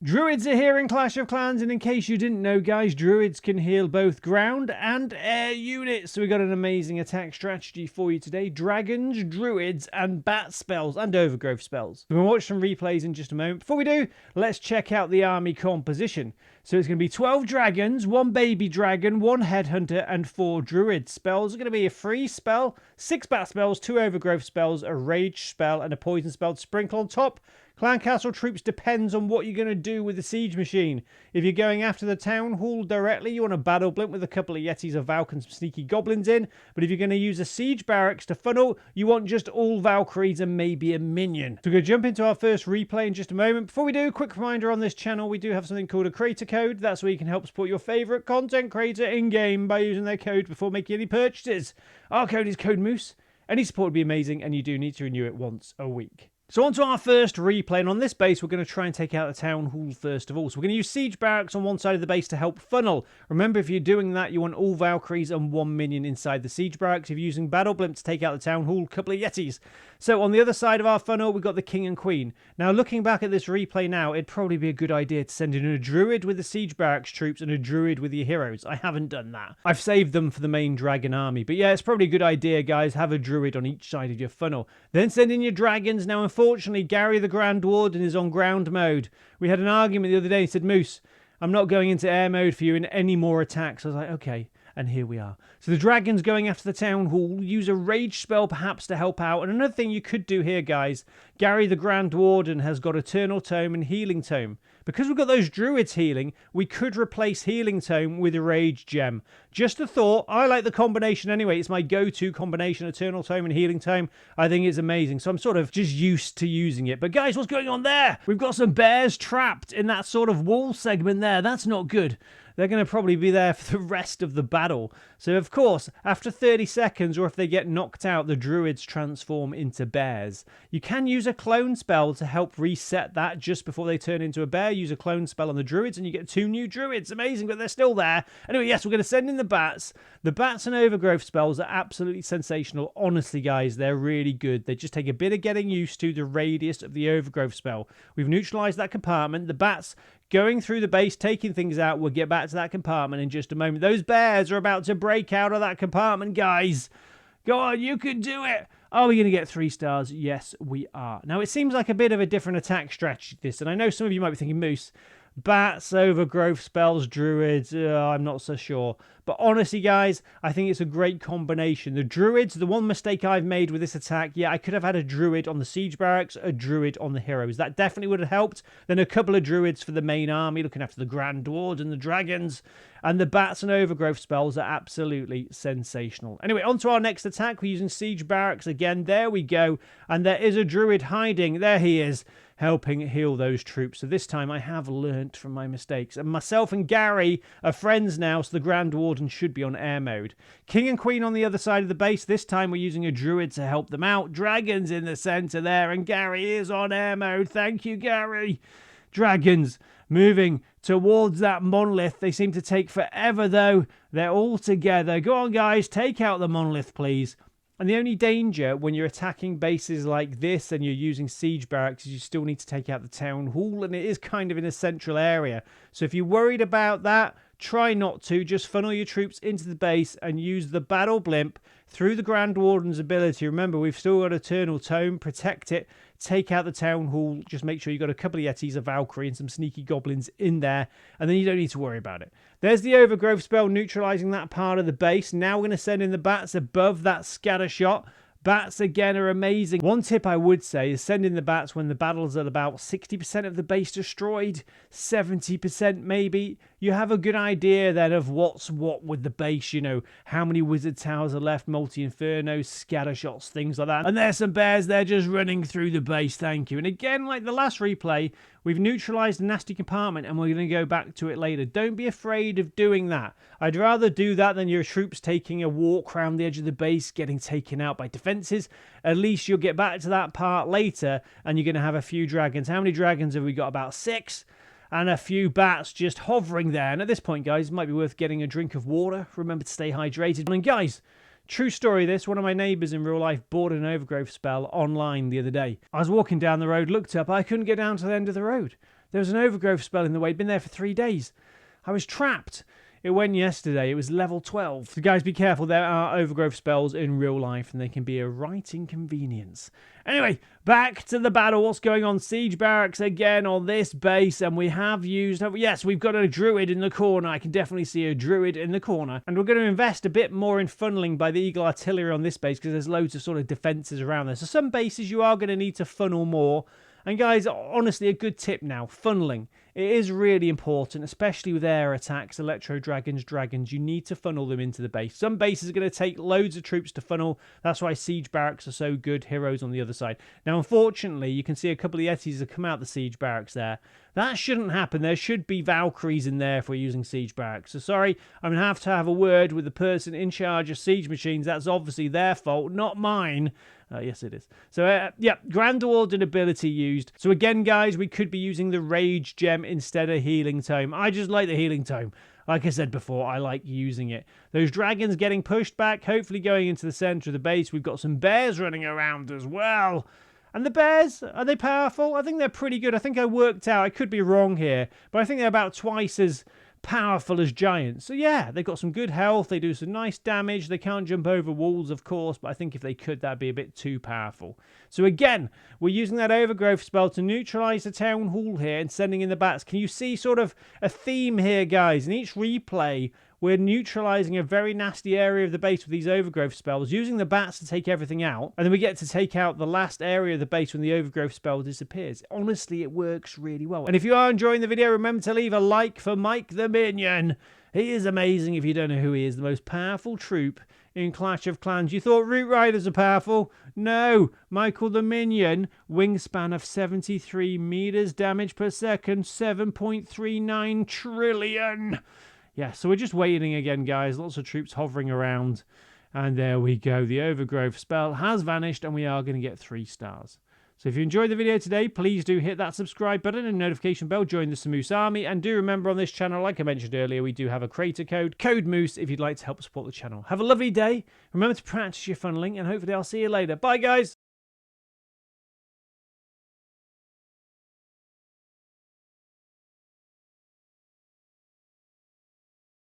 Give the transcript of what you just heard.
Druids are here in Clash of Clans, and in case you didn't know, guys, Druids can heal both ground and air units. So we got an amazing attack strategy for you today. Dragons, Druids, and bat spells, and overgrowth spells. We're going to watch some replays in just a moment. Before we do, let's check out the army composition. So it's going to be 12 dragons, 1 baby dragon, 1 headhunter, and 4 druid. Spells are going to be a free spell, 6 bat spells, 2 overgrowth spells, a rage spell, and a poison spell to sprinkle on top. Clan Castle troops depends on what you're going to do with the siege machine. If you're going after the town hall directly, you want a battle blimp with a couple of yetis of Valk and some sneaky goblins in. But if you're going to use a siege barracks to funnel, you want just all Valkyries and maybe a minion. So we're going to jump into our first replay in just a moment. Before we do, quick reminder on this channel, we do have something called a creator code. That's where you can help support your favourite content creator in-game by using their code before making any purchases. Our code is Code Moose. Any support would be amazing, and you do need to renew it once a week. So on to our first replay, and on this base we're going to try and take out the town hall first of all. So we're going to use siege barracks on one side of the base to help funnel. Remember, if you're doing that, you want all Valkyries and 1 minion inside the siege barracks. If you're using battle blimp to take out the town hall, a couple of yetis. So on the other side of our funnel, we've got the king and queen. Now looking back at this replay now, it'd probably be a good idea to send in a druid with the siege barracks troops and a druid with your heroes. I haven't done that. I've saved them for the main dragon army. But yeah, it's probably a good idea, guys. Have a druid on each side of your funnel. Then send in your dragons. Now, unfortunately, Gary the Grand Warden is on ground mode. We had an argument the other day. He said, Moose, I'm not going into air mode for you in any more attacks. I was like, okay. And here we are. So the dragon's going after the town hall. Use a rage spell perhaps to help out. And another thing you could do here, guys, Gary the Grand Warden has got Eternal Tome and Healing Tome. Because we've got those druids healing, we could replace Healing Tome with a Rage Gem. Just a thought. I like the combination anyway. It's my go-to combination, Eternal Tome and Healing Tome. I think it's amazing. So I'm sort of just used to using it. But guys, what's going on there? We've got some bears trapped in that sort of wall segment there. That's not good. They're going to probably be there for the rest of the battle. So, of course, after 30 seconds, or if they get knocked out, the druids transform into bears. You can use a clone spell to help reset that just before they turn into a bear. Use a clone spell on the druids, and you get 2 new druids. Amazing, but they're still there. Anyway, yes, we're going to send in the bats. The bats and overgrowth spells are absolutely sensational. Honestly, guys, they're really good. They just take a bit of getting used to the radius of the overgrowth spell. We've neutralized that compartment. The bats going through the base, taking things out. We'll get back to that compartment in just a moment. Those bears are about to break out of that compartment, guys. Go on, you can do it. Are we going to get 3 stars? Yes, we are. Now, it seems like a bit of a different attack strategy, this. And I know some of you might be thinking, Moose, bats, overgrowth spells, druids, I'm not so sure. But honestly, guys, I think it's a great combination. The druids, the one mistake I've made with this attack, yeah, I could have had a druid on the siege barracks, a druid on the heroes. That definitely would have helped. Then a couple of druids for the main army, looking after the Grand Ward and the dragons. And the bats and overgrowth spells are absolutely sensational. Anyway, on to our next attack. We're using siege barracks again. There we go. And there is a druid hiding. There he is, helping heal those troops. So this time I have learnt from my mistakes. And myself and Gary are friends now, so the Grand Warden should be on air mode. King and Queen on the other side of the base. This time we're using a druid to help them out. Dragons in the center there, and Gary is on air mode. Thank you, Gary. Dragons moving towards that monolith. They seem to take forever, though. They're all together. Go on, guys. Take out the monolith, please. And the only danger when you're attacking bases like this and you're using siege barracks is you still need to take out the town hall, and it is kind of in a central area. So if you're worried about that, try not to. Just funnel your troops into the base and use the battle blimp through the Grand Warden's ability. Remember, we've still got Eternal Tome. Protect it. Take out the town hall. Just make sure you've got a couple of yetis, a Valkyrie, and some sneaky goblins in there. And then you don't need to worry about it. There's the overgrowth spell neutralizing that part of the base. Now we're going to send in the bats above that scatter shot. Bats, again, are amazing. One tip I would say is send in the bats when the battle's at about 60% of the base destroyed, 70% maybe. You have a good idea then of what's what with the base, you know, how many wizard towers are left, multi-infernos, scatter shots, things like that. And there's some bears there just running through the base, thank you. And again, like the last replay, we've neutralized a nasty compartment and we're going to go back to it later. Don't be afraid of doing that. I'd rather do that than your troops taking a walk around the edge of the base, getting taken out by defenses. At least you'll get back to that part later and you're going to have a few dragons. How many dragons have we got? About 6. And a few bats just hovering there. And at this point, guys, it might be worth getting a drink of water. Remember to stay hydrated. And guys, true story this, one of my neighbours in real life bought an overgrowth spell online the other day. I was walking down the road, looked up, I couldn't get down to the end of the road. There was an overgrowth spell in the way. It'd been there for 3 days. I was trapped. It went yesterday. It was level 12. So guys, be careful. There are overgrowth spells in real life, and they can be a right inconvenience. Anyway, back to the battle. What's going on? Siege barracks again on this base, and we have used... Yes, we've got a druid in the corner. I can definitely see a druid in the corner. And we're going to invest a bit more in funneling by the Eagle Artillery on this base, because there's loads of sort of defenses around there. So some bases you are going to need to funnel more. And guys, honestly, a good tip now, funneling. It is really important, especially with air attacks, electro dragons, dragons. You need to funnel them into the base. Some bases are going to take loads of troops to funnel. That's why siege barracks are so good. Heroes on the other side. Now, unfortunately, you can see a couple of Yetis have come out the siege barracks there. That shouldn't happen. There should be Valkyries in there if we're using siege barracks. So sorry, I'm going to have a word with the person in charge of siege machines. That's obviously their fault, not mine. Yes, it is. So, yeah, Grand Ordered ability used. So again, guys, we could be using the Rage Gem instead of Healing Tome. I just like the Healing Tome. Like I said before, I like using it. Those dragons getting pushed back, hopefully going into the center of the base. We've got some bears running around as well. And the bears, are they powerful? I think they're pretty good. I think I worked out, I could be wrong here, but I think they're about twice as powerful as giants. So yeah, they've got some good health. They do some nice damage. They can't jump over walls, of course, but I think if they could, that'd be a bit too powerful. So again, we're using that overgrowth spell to neutralize the town hall here and sending in the bats. Can you see sort of a theme here, guys? In each replay, we're neutralizing a very nasty area of the base with these overgrowth spells, using the bats to take everything out, and then we get to take out the last area of the base when the overgrowth spell disappears. Honestly, it works really well. And if you are enjoying the video, remember to leave a like for Mike the Minion. He is amazing if you don't know who he is, the most powerful troop in Clash of Clans. You thought Root Riders are powerful? No, Michael the Minion, wingspan of 73 meters, damage per second, 7.39 trillion. Yeah, so we're just waiting again, guys. Lots of troops hovering around. And there we go. The overgrowth spell has vanished, and we are going to get 3 stars. So if you enjoyed the video today, please do hit that subscribe button and notification bell. Join the Samoose Army. And do remember on this channel, like I mentioned earlier, we do have a creator code, code Moose, if you'd like to help support the channel. Have a lovely day. Remember to practice your funneling, and hopefully I'll see you later. Bye, guys.